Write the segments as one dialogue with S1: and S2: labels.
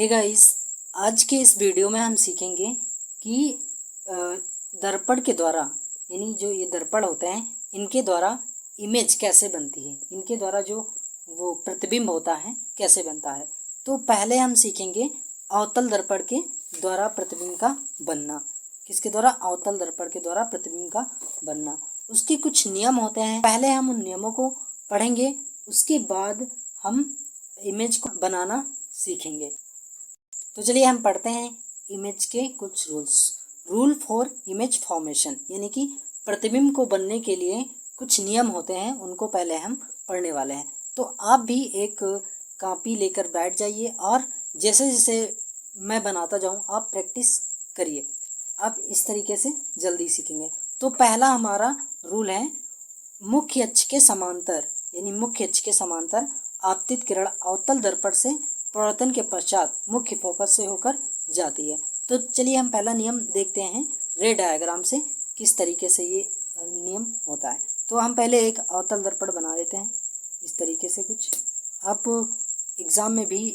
S1: Hey guys, आज के इस वीडियो में हम सीखेंगे कि दर्पण के द्वारा यानी जो ये दर्पण होते हैं इनके द्वारा इमेज कैसे बनती है, इनके द्वारा जो वो प्रतिबिंब होता है कैसे बनता है। तो पहले हम सीखेंगे अवतल दर्पण के द्वारा प्रतिबिंब का बनना। किसके द्वारा? अवतल दर्पण के द्वारा प्रतिबिंब का बनना। उसके कुछ नियम होते हैं, पहले हम उन नियमों को पढ़ेंगे, उसके बाद हम इमेज को बनाना सीखेंगे। तो चलिए हम पढ़ते हैं इमेज के कुछ rules. Rule for image formation, यानी कि प्रतिबिंब को बनने के लिए कुछ नियम होते हैं, उनको पहले हम पढ़ने वाले हैं। तो आप भी एक कॉपी लेकर बैठ जाइए और जैसे जैसे मैं बनाता जाऊं आप प्रैक्टिस करिए। आप इस तरीके से जल्दी सीखेंगे। तो पहला हमारा रूल है मुख्य अक्ष के समांतर, यानी मुख्य अक्ष के समांतर आपतित किरण अवतल दर्पण से परावर्तन के पश्चात मुख्य फोकस से होकर जाती है। तो चलिए हम पहला नियम देखते हैं रे डायग्राम से, किस तरीके से ये नियम होता है। तो हम पहले एक अवतल दर्पण बना लेते हैं इस तरीके से कुछ। आप एग्ज़ाम में भी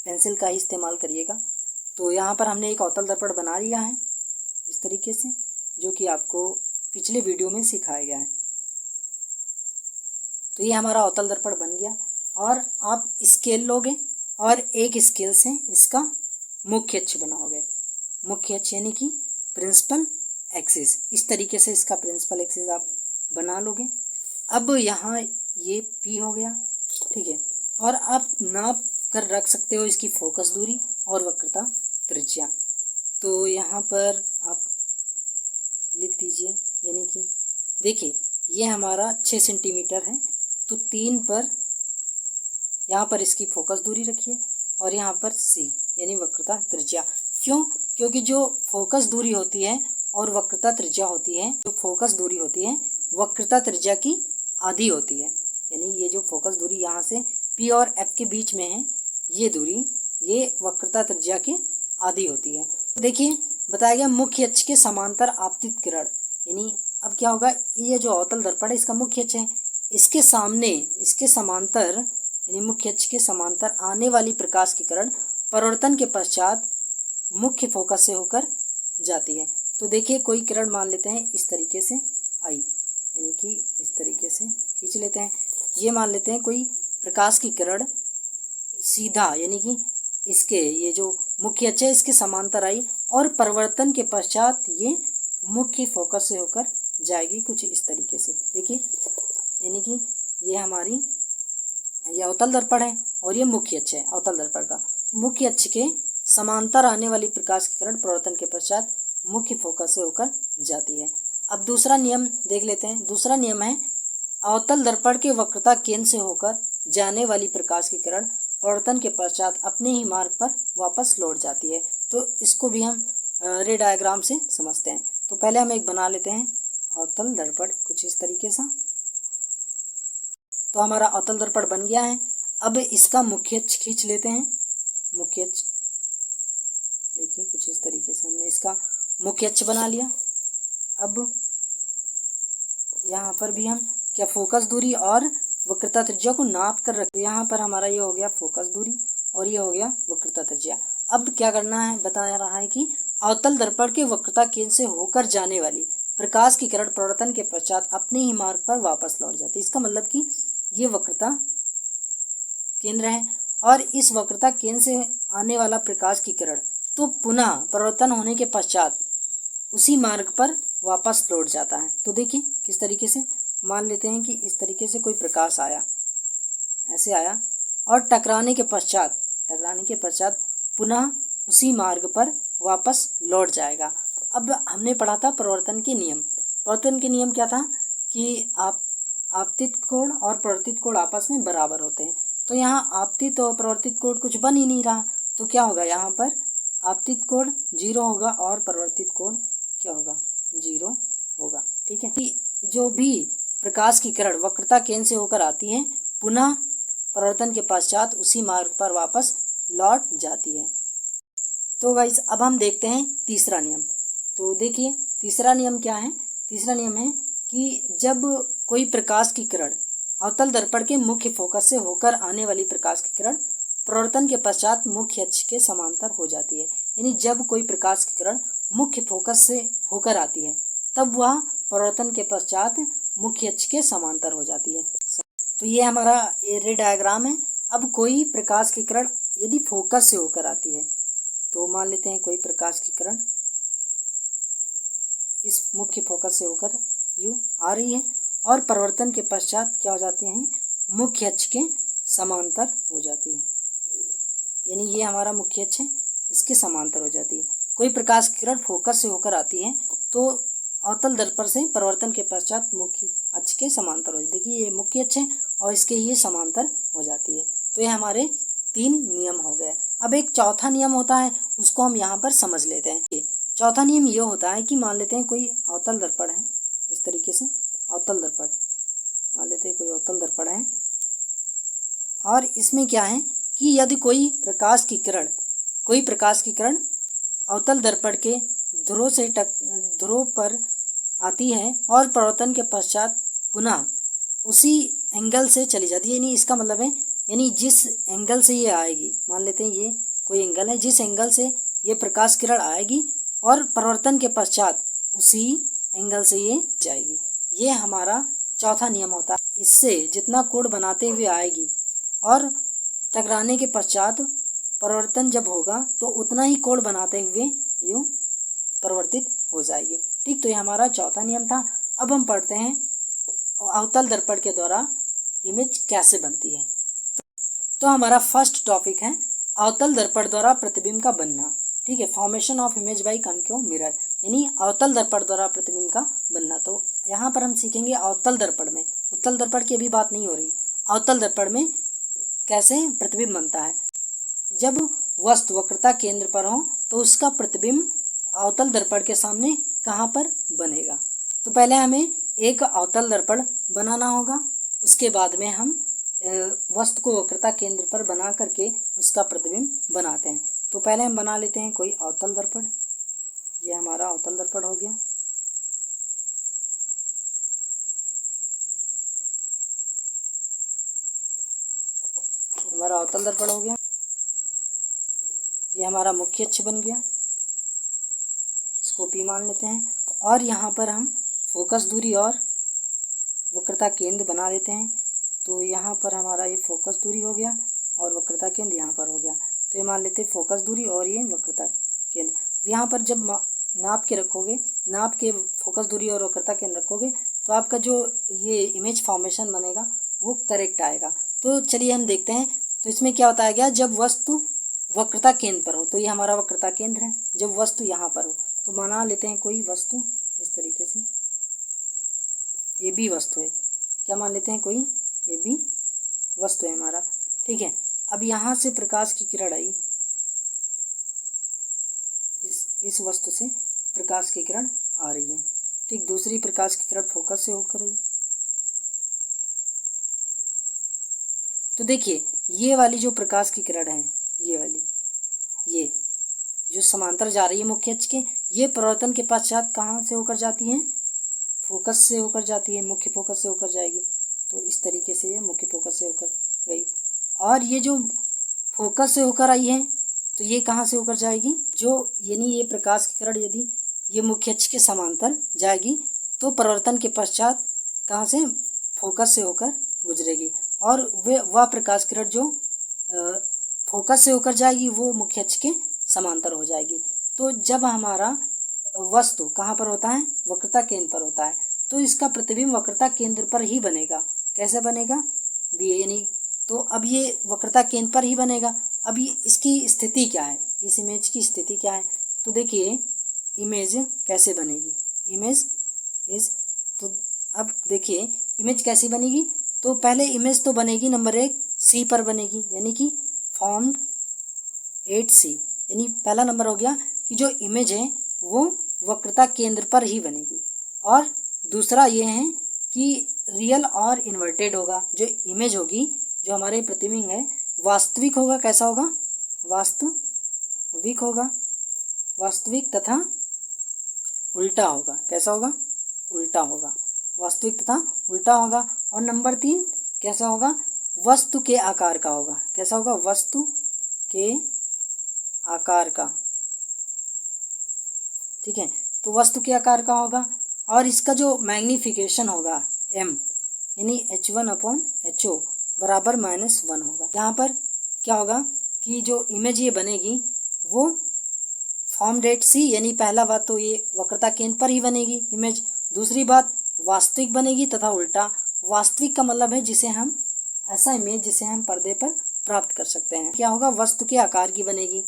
S1: पेंसिल का ही इस्तेमाल करिएगा। तो यहाँ पर हमने एक अवतल दर्पण बना लिया है इस तरीके से, जो कि आपको पिछले वीडियो में सिखाया गया है। तो ये हमारा अवतल दर्पण बन गया और आप स्केल लोगे और एक स्केल से इसका मुख्य अक्ष बनाओगे। मुख्य अक्ष यानी कि प्रिंसिपल एक्सिस, इस तरीके से इसका प्रिंसिपल एक्सिस आप बना लोगे। अब यहाँ ये P हो गया, ठीक है। और आप नाप कर रख सकते हो इसकी फोकस दूरी और वक्रता त्रिज्या। तो यहाँ पर आप लिख दीजिए, यानी कि देखिए ये हमारा 6 सेंटीमीटर है, तो 3 पर यहाँ पर इसकी फोकस दूरी रखिए और यहाँ पर C यानी वक्रता त्रिज्या। क्यों? क्योंकि जो फोकस दूरी होती है और वक्रता त्रिज्या होती है, जो फोकस दूरी होती है वक्रता त्रिज्या की आधी होती है। यानी ये जो फोकस दूरी यहाँ से P और F के बीच में है, ये दूरी ये वक्रता त्रिज्या की आधी होती है। तो देखिए बताया गया मुख्य अक्ष के समांतर आपतित किरण, यानी अब क्या होगा, ये जो अवतल दर्पण है इसका मुख्य अक्ष है, इसके सामने इसके समांतर यानी मुख्य अक्ष के समांतर आने वाली प्रकाश की किरण परावर्तन के पश्चात मुख्य फोकस से होकर जाती है। तो देखिए कोई किरण मान लेते हैं इस तरीके से आई, यानी कि इस तरीके से खींच लेते हैं। ये मान लेते हैं कोई प्रकाश की किरण सीधा यानी कि इसके ये जो मुख्य अक्ष है इसके समांतर आई और परिवर्तन के पश्चात ये मुख्य फोकस से होकर जाएगी कुछ इस तरीके से। देखिए यानी कि ये हमारी ये अवतल दर्पण है और ये मुख्य अक्ष है अवतल दर्पण का। तो मुख्य अक्ष के समांतर आने वाली प्रकाश की किरण परावर्तन के पश्चात मुख्य फोकस से होकर जाती है। अब दूसरा नियम देख लेते हैं। दूसरा नियम है अवतल दर्पण के वक्रता केंद्र से होकर जाने वाली प्रकाश की किरण परावर्तन के पश्चात अपने ही मार्ग पर वापस लौट जाती है। तो इसको भी हम रे डायग्राम से समझते हैं। तो पहले हम एक बना लेते हैं अवतल दर्पण कुछ इस तरीके से। तो हमारा अवतल दर्पण बन गया है। अब इसका मुख्य अक्ष खींच लेते हैं। मुख्य अक्ष देखिए कुछ इस तरीके से हमने इसका मुख्य अक्ष बना लिया। अब यहाँ पर भी हम क्या फोकस दूरी और वक्रता त्रिज्या को नाप कर रखते हैं। यहाँ पर हमारा ये हो गया फोकस दूरी और ये हो गया वक्रता त्रिज्या। अब क्या करना है, बता रहा है कि अवतल दर्पण के वक्रता केंद्र से होकर जाने वाली प्रकाश की किरण परावर्तन के पश्चात अपने ही मार्ग पर वापस लौट जाती है। इसका मतलब कि ये वक्रता केंद्र है और इस वक्रता केंद्र से आने वाला प्रकाश की किरण तो पुनः परावर्तन होने के पश्चात उसी मार्ग पर वापस लौट जाता है। तो देखिए किस तरीके से मान लेते हैं कि इस तरीके से कोई प्रकाश आया, ऐसे आया और टकराने के पश्चात पुनः उसी मार्ग पर वापस लौट जाएगा। अब हमने पढ़ा था परावर्तन के नियम। परावर्तन के नियम क्या था कि आपतित कोण और परावर्तित कोण आपस में बराबर होते हैं। तो यहाँ आपतित और परावर्तित कोण कुछ बन ही नहीं रहा, तो क्या होगा, यहाँ पर आपतित कोण 0 होगा और परावर्तित कोण क्या होगा, 0 होगा। ठीक है। जो भी प्रकाश की किरण वक्रता केंद्र से होकर आती है पुनः परावर्तन के पश्चात उसी मार्ग पर वापस लौट जाती है। तो गाइस अब हम देखते हैं तीसरा नियम। तो देखिए तीसरा नियम क्या है। तीसरा नियम है कि जब कोई प्रकाश की किरण अवतल दर्पण के मुख्य फोकस से होकर आने वाली प्रकाश की किरण प्रवर्तन के पश्चात मुख्य अक्ष के समांतर हो जाती है। यानी जब कोई प्रकाश की किरण मुख्य फोकस से होकर आती है तब वह प्रवर्तन के पश्चात मुख्य अक्ष के समांतर हो जाती है। तो ये हमारा रे डायग्राम है। अब कोई प्रकाश की किरण यदि फोकस से होकर आती है तो मान लेते हैं कोई प्रकाश की किरण इस मुख्य फोकस से होकर यूं आ रही है और परिवर्तन के पश्चात क्या हो जाती हैं, मुख्य अक्ष के समांतर हो जाती है। यानी ये हमारा मुख्य अक्ष है, इसके समांतर हो जाती है। कोई प्रकाश की किरण फोकस से होकर आती है तो अवतल दर्पण से परिवर्तन के पश्चात मुख्य अक्ष के समांतर हो जाती है। देखिए ये मुख्य अक्ष है और इसके ये समांतर हो जाती है। तो ये हमारे 3 नियम हो गए। अब एक चौथा नियम होता है, उसको हम यहाँ पर समझ लेते हैं। चौथा नियम ये होता है कि मान लेते हैं कोई अवतल दर्पण है, इस तरीके से अवतल दर्पण मान लेते हैं, कोई अवतल दर्पण है और इसमें क्या है कि यदि कोई प्रकाश की किरण अवतल दर्पण के ध्रुव पर आती है और परिवर्तन के पश्चात पुनः उसी एंगल से चली जाती है। यानी इसका मतलब है, यानी जिस एंगल से ये आएगी, मान लेते हैं ये कोई एंगल है, जिस एंगल से ये प्रकाश किरण आएगी और परिवर्तन के पश्चात उसी एंगल से ये जाएगी। ये हमारा चौथा नियम होता है। इससे जितना कोण बनाते हुए आएगी और टकराने के पश्चात परिवर्तन जब होगा तो उतना ही कोण बनाते हुए यूं परिवर्तित हो जाएगी। ठीक, तो ये हमारा चौथा नियम था। अब हम पढ़ते हैं अवतल दर्पण के द्वारा इमेज कैसे बनती है। तो हमारा फर्स्ट टॉपिक है अवतल दर्पण द्वारा प्रतिबिंब का बनना। ठीक है, formation of image by concave mirror, यानी अवतल दर्पण द्वारा प्रतिबिंब का बनना। तो यहाँ पर हम सीखेंगे अवतल दर्पण में, उत्तल दर्पण की अभी बात नहीं हो रही, अवतल दर्पण में कैसे प्रतिबिंब बनता है। जब वस्तु वक्रता केंद्र पर हो तो उसका प्रतिबिंब अवतल दर्पण के सामने कहाँ पर बनेगा। तो पहले हमें एक अवतल दर्पण बनाना होगा, उसके बाद में हम वस्तु को वक्रता केंद्र पर बना करके उसका प्रतिबिंब बनाते हैं। तो पहले हम बना लेते हैं कोई अवतल दर्पण। ये हमारा अवतल दर्पण हो गया। हमारा अवतल दर्पण हो गया। ये हमारा मुख्य अक्ष बन गया, इसको P मान लेते हैं। और यहाँ पर हम फोकस दूरी और वक्रता केंद्र बना लेते हैं। तो यहाँ पर हमारा ये फोकस दूरी हो गया और वक्रता केंद्र यहाँ पर हो गया। तो ये मान लेते हैं फोकस दूरी और ये वक्रता केंद्र। यहाँ पर जब नाप के रखोगे, नाप के फोकस दूरी और वक्रता केंद्र रखोगे तो आपका जो ये इमेज फॉर्मेशन बनेगा वो करेक्ट आएगा। तो चलिए हम देखते हैं। तो इसमें क्या बताया गया, जब वस्तु वक्रता केंद्र पर हो, तो ये हमारा वक्रता केंद्र है। जब वस्तु यहाँ पर हो तो बना लेते हैं कोई वस्तु इस तरीके से, ए बी वस्तु है। क्या मान लेते हैं, कोई ए बी वस्तु है हमारा। ठीक है, अब यहाँ से प्रकाश की किरण आई, इस वस्तु से प्रकाश की किरण आ रही है। ठीक, दूसरी प्रकाश की किरण फोकस से होकर आई। तो देखिए ये वाली जो प्रकाश की किरण है, ये वाली, ये जो समांतर जा रही है मुख्य अक्ष के, ये परिवर्तन के पश्चात कहाँ से होकर जाती है, फोकस से होकर जाती है, मुख्य फोकस से होकर जाएगी। तो इस तरीके से ये मुख्य फोकस से होकर गई। और ये जो फोकस से होकर आई है तो ये कहाँ से होकर जाएगी, जो यानी ये प्रकाश की किरण यदि ये मुख्य अक्ष के समांतर जाएगी तो परिवर्तन के पश्चात कहाँ से, फोकस से होकर गुजरेगी। और वह प्रकाश किरण जो फोकस से होकर जाएगी वो मुख्य अक्ष के समांतर हो जाएगी। तो जब हमारा वस्तु कहाँ पर होता है, वक्रता केंद्र पर होता है, तो इसका प्रतिबिंब वक्रता केंद्र पर ही बनेगा। कैसे बनेगा, बी, यानी तो अब ये वक्रता केंद्र पर ही बनेगा। अब ये इसकी स्थिति क्या है, इस इमेज की स्थिति क्या है। तो देखिए इमेज कैसे बनेगी, इमेज इज, तो अब देखिए इमेज कैसी बनेगी। तो पहले इमेज तो बनेगी नंबर 1 सी पर बनेगी, यानी कि फॉर्म्ड 8C, यानी पहला नंबर हो गया कि जो इमेज है वो वक्रता केंद्र पर ही बनेगी। और दूसरा ये है कि रियल और इन्वर्टेड होगा। जो इमेज होगी, जो हमारे प्रतिबिंब है, वास्तविक होगा। कैसा होगा, वास्तविक होगा, वास्तविक तथा उल्टा होगा। कैसा होगा, उल्टा होगा, वास्तविक तथा उल्टा होगा। और नंबर 3 कैसा होगा, वस्तु के आकार का होगा। कैसा होगा? वस्तु के आकार का, ठीक है। तो वस्तु के आकार का होगा और इसका जो मैग्निफिकेशन होगा m यानी h1/ho बराबर -1 होगा। यहाँ पर क्या होगा कि जो इमेज ये बनेगी वो फॉर्म रेट सी, यानी पहला बात तो ये वक्रता केंद्र पर ही बनेगी इमेज। दूसरी बात वास्तविक बनेगी तथा उल्टा। वास्तविक का मतलब है जिसे हम ऐसा इमेज जिसे हम पर्दे पर प्राप्त कर सकते हैं। क्या होगा? वस्तु के आकार की बनेगी।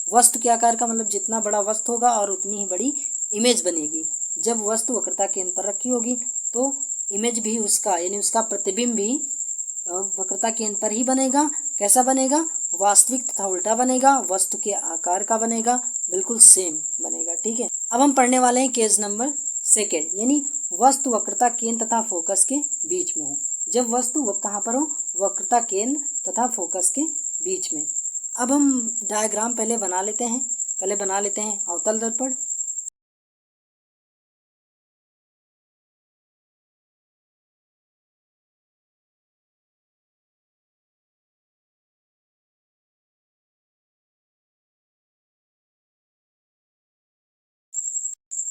S1: वस्तु के आकार का मतलब जितना बड़ा वस्तु होगा और उतनी ही बड़ी इमेज बनेगी। जब वस्तु वक्रता केंद्र पर रखी होगी तो इमेज भी उसका यानी उसका प्रतिबिंब भी वक्रता केंद्र पर ही बनेगा। कैसा बनेगा? वास्तविक तथा उल्टा बनेगा, वस्तु के आकार का बनेगा, बिल्कुल सेम बनेगा, ठीक है। अब हम पढ़ने वाले हैं केस नंबर 2 यानी वस्तु वक्रता केंद्र तथा फोकस के बीच में हो। जब वस्तु कहाँ पर हो? वक्रता केंद्र तथा फोकस के बीच में। अब हम डायग्राम पहले बना लेते हैं अवतल दर्पण।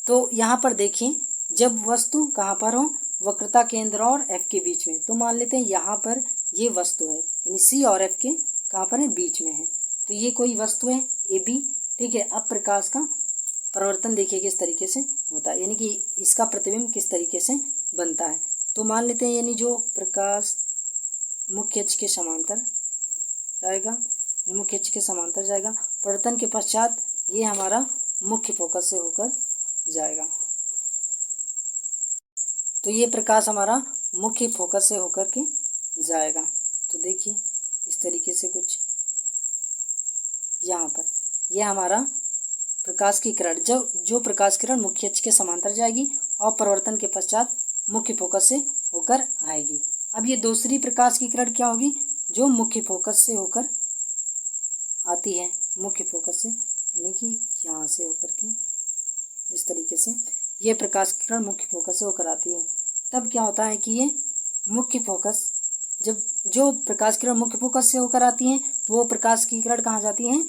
S1: तो यहाँ पर देखिए, जब वस्तु कहाँ पर हो? वक्रता केंद्र और F के बीच में। तो मान लेते हैं यहाँ पर ये वस्तु है यानी C और F के कहाँ पर है? बीच में है। तो ये कोई वस्तु है AB, ठीक है। अब प्रकाश का परिवर्तन देखिए किस तरीके से होता है, यानी कि इसका प्रतिबिंब किस तरीके से बनता है। तो मान लेते हैं यानी जो प्रकाश मुख्य अक्ष के समांतर जाएगा, मुख्य अक्ष के समांतर जाएगा, परिवर्तन के पश्चात ये हमारा मुख्य फोकस से होकर जाएगा। तो ये प्रकाश हमारा मुख्य फोकस से होकर के जाएगा। तो देखिए इस तरीके से कुछ यहाँ पर यह हमारा प्रकाश की किरण, जो प्रकाश किरण मुख्य अक्ष के समांतर जाएगी और परिवर्तन के पश्चात मुख्य फोकस से होकर आएगी। अब ये दूसरी प्रकाश की किरण क्या होगी? जो मुख्य फोकस से होकर आती है, मुख्य फोकस से यानी कि यहाँ से होकर के इस तरीके से ये प्रकाश की किरण मुख्य फोकस से होकर आती है। तब क्या होता है कि ये मुख्य फोकस, जब जो प्रकाश किरण मुख्य फोकस से होकर आती हैं तो वो प्रकाश की किरण कहाँ जाती हैं?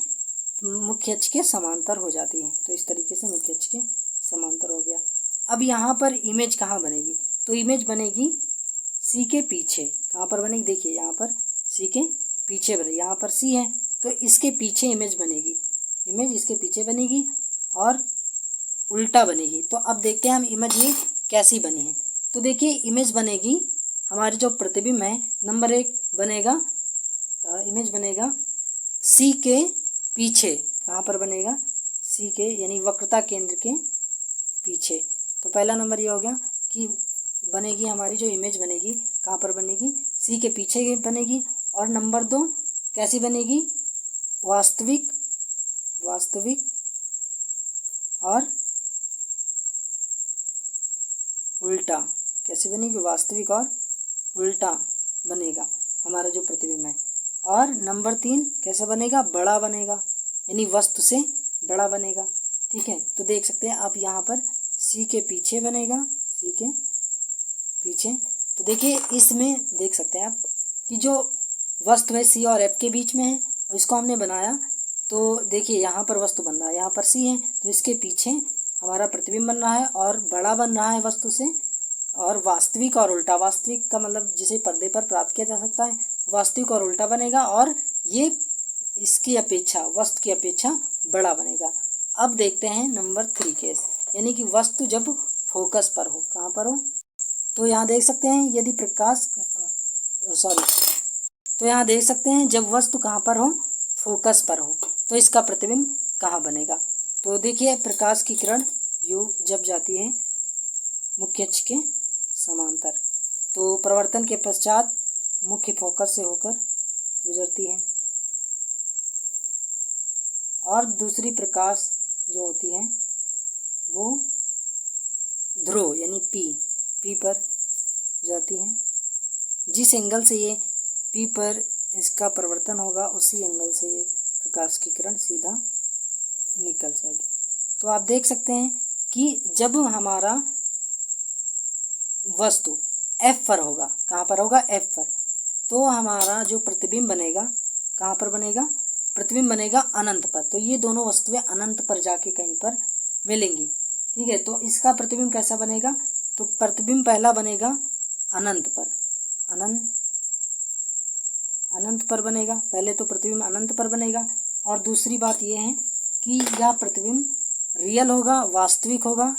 S1: मुख्य अक्ष के समांतर हो जाती हैं। तो इस तरीके से मुख्य अक्ष के समांतर हो गया। अब यहाँ पर इमेज कहाँ बनेगी? तो इमेज बनेगी सी के पीछे। कहाँ पर बनेगी? देखिए यहाँ पर सी के पीछे बनेगी। यहाँ पर सी है तो इसके पीछे इमेज बनेगी, इमेज इसके पीछे बनेगी और उल्टा बनेगी। तो अब देखते हैं हम इमेज ये कैसी बनी है। तो देखिए इमेज बनेगी, हमारी जो प्रतिबिंब है नंबर 1 बनेगा, इमेज बनेगा सी के पीछे। कहाँ पर बनेगा? सी के यानी वक्रता केंद्र के पीछे। तो पहला नंबर ये हो गया कि बनेगी हमारी जो इमेज बनेगी कहाँ पर बनेगी? सी के पीछे बनेगी। और नंबर 2 कैसी बनेगी? वास्तविक और उल्टा। कैसी बनेगी? वास्तविक और उल्टा बनेगा हमारा जो प्रतिबिंब है। और नंबर 3 कैसा बनेगा? बड़ा बनेगा, यानी वस्तु से बड़ा बनेगा, ठीक है। तो देख सकते हैं आप यहाँ पर सी के पीछे बनेगा, सी के पीछे। तो देखिए इसमें देख सकते हैं आप कि जो वस्तु है सी और एफ के बीच में है और इसको हमने बनाया। तो देखिए यहाँ पर वस्तु बन रहा है, यहाँ पर सी है तो इसके पीछे हमारा प्रतिबिंब बन रहा है और बड़ा बन रहा है वस्तु से। और वास्तविक और उल्टा, वास्तविक का मतलब जिसे पर्दे पर प्राप्त किया जा सकता है, वास्तविक और उल्टा बनेगा और ये इसकी अपेक्षा, वस्तु की अपेक्षा बड़ा बनेगा। अब देखते हैं नंबर 3 केस, यानी कि वस्तु जब फोकस पर हो। कहाँ पर हो? तो यहाँ देख सकते हैं यदि प्रकाश तो यहाँ देख सकते हैं जब वस्तु कहाँ पर हो? फोकस पर हो, तो इसका प्रतिबिंब कहाँ बनेगा? तो देखिए प्रकाश की किरण यू जब जाती है मुख्य अक्ष के समांतर, तो प्रवर्तन के पश्चात मुख्य फोकस से होकर गुजरती है। और दूसरी प्रकाश जो होती है वो ध्रुव यानी पी पर जाती है। जिस एंगल से ये पी पर इसका परिवर्तन होगा उसी एंगल से ये प्रकाश की किरण सीधा निकल जाएगी। तो आप देख सकते हैं कि जब हमारा वस्तु F पर होगा, कहाँ पर होगा? F पर, तो हमारा जो प्रतिबिंब बनेगा कहाँ पर बनेगा, प्रतिबिंब बनेगा अनंत पर। तो ये दोनों वस्तुएं अनंत पर जाके कहीं पर मिलेंगी, ठीक है। तो इसका प्रतिबिंब कैसा बनेगा, तो प्रतिबिंब पहला बनेगा अनंत पर, अनंत पर बनेगा। पहले तो प्रतिबिंब अनंत पर बनेगा, और दूसरी बात यह है कि यह प्रतिबिंब रियल होगा, वास्तविक होगा,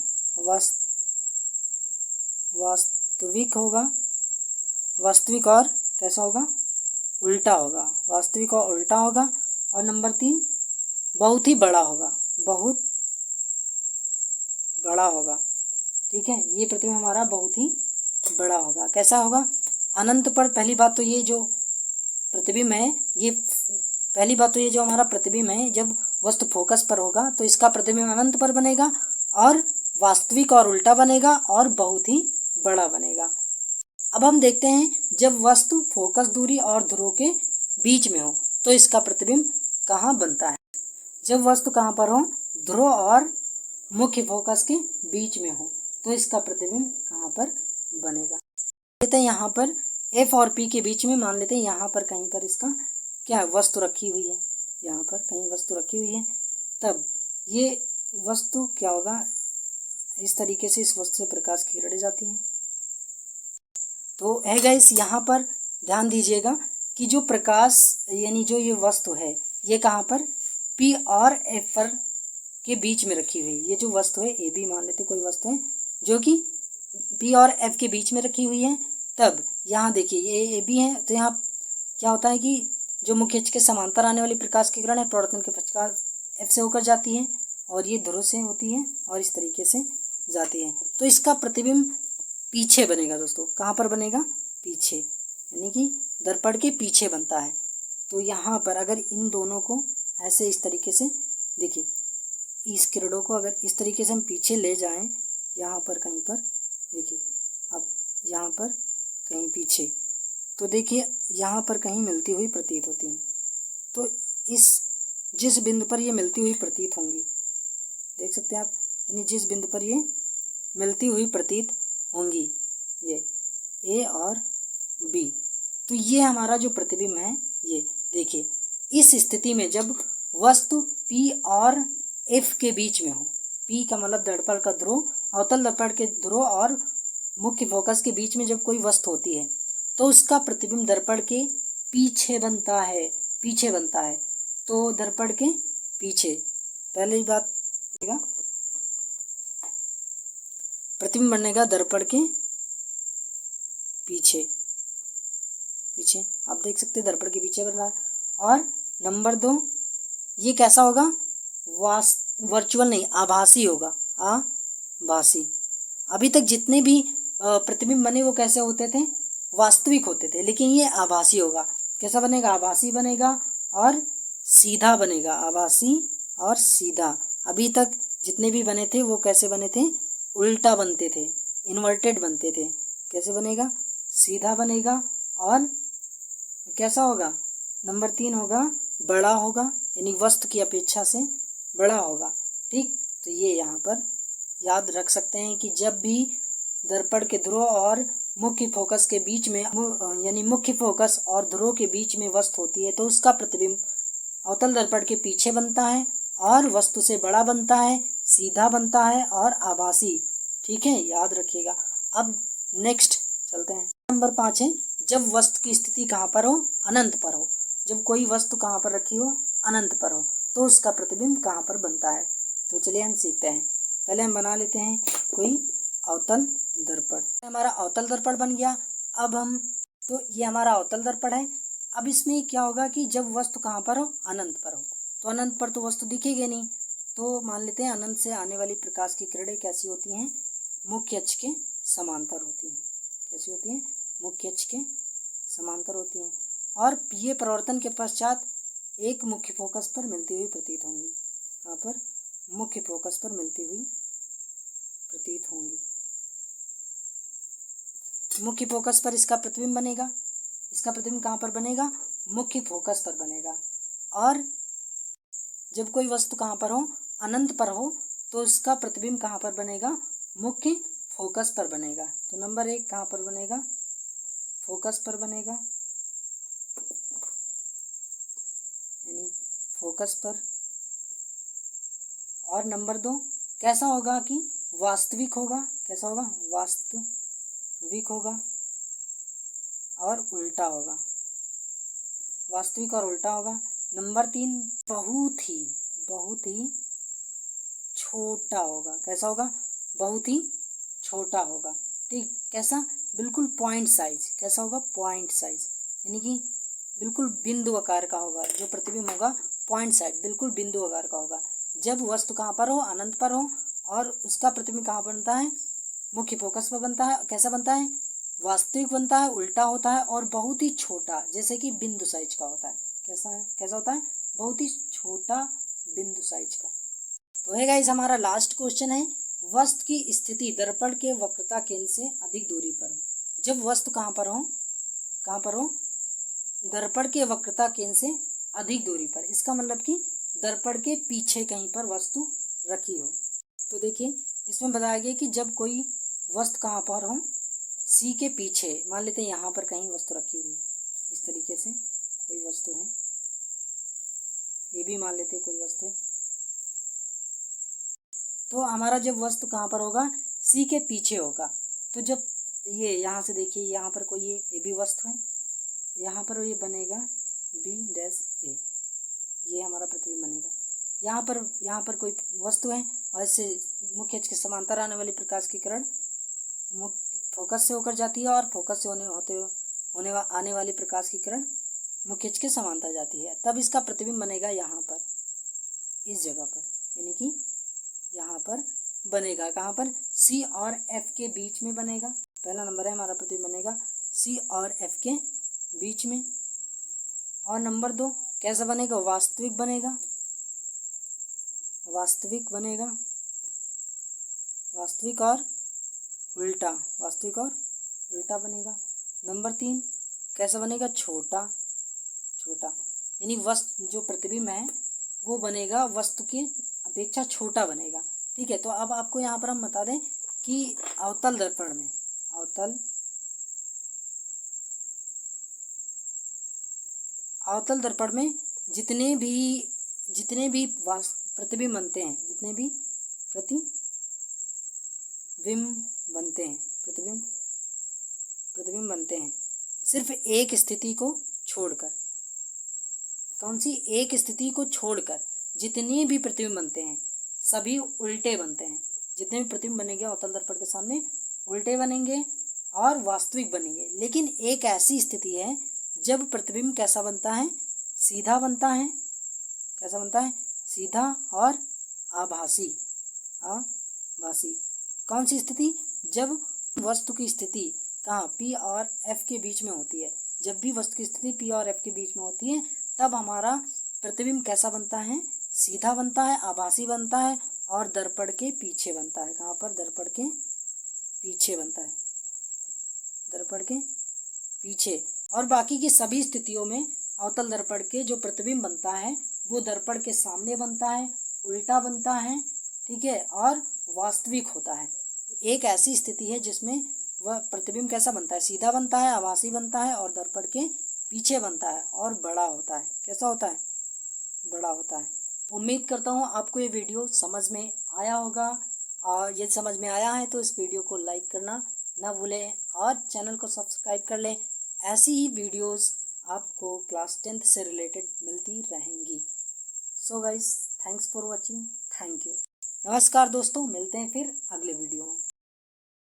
S1: वास्तविक और कैसा होगा, उल्टा होगा, वास्तविक और उल्टा होगा। और नंबर 3 बहुत ही बड़ा होगा, बहुत बड़ा होगा, ठीक है। ये प्रतिबिंब हमारा बहुत ही बड़ा होगा। कैसा होगा, अनंत पर। पहली बात तो ये जो प्रतिबिंब है, ये पहली बात तो ये जो हमारा प्रतिबिंब है, जब वस्तु फोकस पर होगा तो इसका प्रतिबिंब अनंत पर बनेगा, और वास्तविक और उल्टा बनेगा, और बहुत ही बड़ा बनेगा। अब हम देखते हैं जब वस्तु फोकस दूरी और ध्रुव के बीच में हो तो इसका प्रतिबिंब कहाँ बनता है। जब वस्तु कहाँ पर हो, ध्रुव और मुख्य फोकस के बीच में हो तो इसका प्रतिबिंब कहाँ पर बनेगा। लेते हैं यहाँ पर F और P के बीच में, मान लेते हैं यहाँ पर कहीं पर इसका क्या वस्तु रखी हुई है, यहाँ पर कहीं वस्तु रखी हुई है। तब ये वस्तु क्या होगा, इस तरीके से इस वस्तु से प्रकाश की किरणें जाती हैं। तो है गाइस, यहाँ पर ध्यान दीजिएगा कि जो प्रकाश यानी जो ये वस्तु है ये कहाँ पर P और F पर के बीच में रखी हुई। ये जो वस्तु है AB मान लेते कोई वस्तु है जो कि P और F के बीच में रखी हुई है। तब यहाँ देखिए ये AB है, तो यहाँ क्या होता है कि जो मुख्य अक्ष के समांतर आने वाली प्रकाश की किरण है प्रवर्तन के पश्चात F से होकर जाती है, और ये ध्रुव से होती है और इस तरीके से जाती है। तो इसका प्रतिबिंब पीछे बनेगा दोस्तों। कहाँ पर बनेगा, पीछे, यानी कि दर्पण के पीछे बनता है। तो यहाँ पर अगर इन दोनों को ऐसे इस तरीके से देखिए, इस किरणों को अगर इस तरीके से हम पीछे ले जाएं, यहाँ पर कहीं पर देखिए, अब यहाँ पर कहीं पीछे, तो देखिए यहाँ पर कहीं मिलती हुई प्रतीत होती हैं। तो इस जिस बिंदु पर ये मिलती हुई प्रतीत होंगी, देख सकते हैं आप, यानी जिस बिंदु पर ये मिलती हुई प्रतीत होंगी, ये A और B, तो ये हमारा जो प्रतिबिंब है ये देखिए, इस स्थिति में जब वस्तु P और F के बीच में हो, P का मतलब दर्पण का ध्रुव, अवतल दर्पण के ध्रुव और मुख्य फोकस के बीच में जब कोई वस्तु होती है तो उसका प्रतिबिंब दर्पण के पीछे बनता है, पीछे बनता है। तो दर्पण के पीछे, पहली बात प्रतिबिंब बनेगा दर्पण के पीछे, पीछे आप देख सकते हैं दर्पण के पीछे बन रहा है। और नंबर 2 ये कैसा होगा, वर्चुअल नहीं, आभासी होगा, आभासी। अभी तक जितने भी प्रतिबिंब बने वो कैसे होते थे, वास्तविक होते थे, लेकिन ये आभासी होगा। कैसा बनेगा, आभासी बनेगा और सीधा बनेगा, आभासी और सीधा। अभी तक जितने भी बने थे वो कैसे बने थे, उल्टा बनते थे, इन्वर्टेड बनते थे। कैसे बनेगा, सीधा बनेगा, और कैसा होगा, नंबर 3 होगा, बड़ा होगा, यानी वस्तु की अपेक्षा से बड़ा होगा, ठीक। तो ये यहाँ पर याद रख सकते हैं कि जब भी दर्पण के ध्रुव और मुख्य फोकस के बीच में, यानी मुख्य फोकस और ध्रुव के बीच में वस्तु होती है तो उसका प्रतिबिंब अवतल दर्पण के पीछे बनता है और वस्तु से बड़ा बनता है, सीधा बनता है और आभासी, ठीक है, याद रखिएगा। अब नेक्स्ट चलते हैं, नंबर 5 है, जब वस्तु की स्थिति कहाँ पर हो, अनंत पर हो। जब कोई वस्तु कहाँ पर रखी हो, अनंत पर हो, तो उसका प्रतिबिंब कहाँ पर बनता है। तो चलिए हम सीखते हैं। पहले हम बना लेते हैं कोई अवतल दर्पण। हमारा अवतल दर्पण बन गया। अब हम, तो ये हमारा अवतल दर्पण है। अब इसमें क्या होगा कि जब वस्तु कहाँ पर हो, अनंत पर हो, तो अनंत पर तो वस्तु दिखेगी नहीं। तो मान लेते हैं अनंत से आने वाली प्रकाश की किरणें कैसी होती हैं, मुख्य अक्ष के समांतर होती हैं। कैसी होती हैं, मुख्य अक्ष के समांतर होती हैं, और ये प्रवर्तन के पश्चात एक मुख्य फोकस पर मिलती हुई प्रतीत होंगी। यहाँ पर मुख्य फोकस पर मिलती हुई प्रतीत होंगी। मुख्य फोकस पर इसका प्रतिबिंब बनेगा। इसका प्रतिबिंब कहाँ पर बनेगा, मुख्य फोकस पर बनेगा। और जब कोई वस्तु कहाँ पर हो, अनंत पर हो, तो इसका प्रतिबिंब कहाँ पर बनेगा, मुख्य फोकस पर बनेगा। तो नंबर 1 कहाँ पर बनेगा, फोकस पर बनेगा, फोकस पर। और नंबर 2 कैसा होगा कि वास्तविक होगा, कैसा होगा, वास्तविक होगा और उल्टा होगा, वास्तविक और उल्टा होगा। नंबर 3 बहुत ही छोटा होगा, कैसा होगा, बहुत ही छोटा होगा। ठीक, कैसा, बिल्कुल पॉइंट साइज, कैसा होगा, पॉइंट साइज, यानी कि बिल्कुल बिंदु आकार का होगा। जो प्रतिबिंब होगा पॉइंट साइज, बिल्कुल बिंदु आकार का होगा। जब वस्तु कहाँ पर हो, अनंत पर हो, और उसका प्रतिबिंब कहाँ बनता है, मुख्य फोकस पर बनता है। कैसा बनता है, वास्तविक बनता है, उल्टा होता है और बहुत ही छोटा, जैसे कि बिंदु साइज का होता है। कैसा होता है, बहुत ही छोटा बिंदु साइज का। तो है गाइस, हमारा लास्ट क्वेश्चन है, वस्तु की स्थिति दर्पण के वक्रता केंद्र से अधिक दूरी पर हो। जब वस्तु कहाँ पर हो, दर्पण के वक्रता केंद्र से अधिक दूरी पर, इसका मतलब कि दर्पण के पीछे कहीं पर वस्तु रखी हो। तो देखिए, इसमें बताया गया कि जब कोई वस्तु कहाँ पर हो, सी के पीछे, मान लेते हैं यहाँ पर कहीं वस्तु रखी हुई है, इस तरीके से कोई वस्तु है, ये भी मान लेते हैं कोई वस्तु है। तो हमारा जब वस्तु कहाँ पर होगा, सी के पीछे होगा। तो जब ये यहाँ से देखिए, यहाँ पर कोई ये भी वस्तु है, यहाँ पर ये बनेगा बी डैश ए, ये हमारा प्रतिबिंब बनेगा। यहाँ पर कोई वस्तु है और इससे मुख्य अक्ष के समांतर आने वाली प्रकाश की किरण फोकस से होकर जाती है, और फोकस से आने वाली प्रकाश की किरण मुख्य अक्ष के समांतर जाती है। तब इसका प्रतिबिंब बनेगा यहाँ पर, इस जगह पर, यानी कि यहाँ पर बनेगा। कहाँ पर, सी और एफ के बीच में बनेगा। पहला नंबर है हमारा, प्रतिबिंब बनेगा सी और एफ के बीच में। और नंबर 2 कैसा बनेगा, वास्तविक बनेगा, वास्तविक और उल्टा बनेगा। नंबर 3 कैसा बनेगा, छोटा, यानी वस्तु जो प्रतिबिंब है वो बनेगा वस्तु की अपेक्षा छोटा बनेगा। ठीक है, तो अब आपको यहाँ पर हम बता दें कि अवतल दर्पण में जितने भी प्रतिबिंब बनते हैं, प्रतिबिंब बनते हैं, सिर्फ एक स्थिति को छोड़कर, कौन सी, एक स्थिति को छोड़कर जितने भी प्रतिबिंब बनते हैं सभी उल्टे बनते हैं। जितने भी प्रतिबिंब बनेंगे अवतल दर्पण के सामने उल्टे बनेंगे और वास्तविक बनेंगे। लेकिन एक ऐसी स्थिति है जब प्रतिबिंब कैसा बनता है, सीधा बनता है। कैसा बनता है, सीधा और आभासी। कौन सी स्थिति, जब वस्तु की स्थिति कहाँ, पी और एफ के बीच में होती है। जब भी वस्तु की स्थिति पी और एफ के बीच में होती है तब हमारा प्रतिबिंब कैसा बनता है, सीधा बनता है, आभासी बनता है और दर्पण के पीछे बनता है। कहाँ पर, दर्पण के पीछे बनता है, दर्पण के पीछे। और बाकी की सभी स्थितियों में अवतल दर्पण के जो प्रतिबिंब बनता है वो दर्पण के सामने बनता है, उल्टा बनता है, ठीक है, और वास्तविक होता है। एक ऐसी स्थिति है जिसमें वह प्रतिबिंब कैसा बनता है, सीधा बनता है, आभासी बनता है और दर्पण के पीछे बनता है और बड़ा होता है। कैसा होता है, बड़ा होता है। उम्मीद करता हूँ आपको ये वीडियो समझ में आया होगा, और यदि समझ में आया है तो इस वीडियो को लाइक करना ना भूलें और चैनल को सब्सक्राइब कर लें। ऐसी ही वीडियोस आपको क्लास 10th से रिलेटेड मिलती रहेंगी। So guys, thanks for watching, thank you. नमस्कार दोस्तों, मिलते हैं फिर अगले वीडियो में।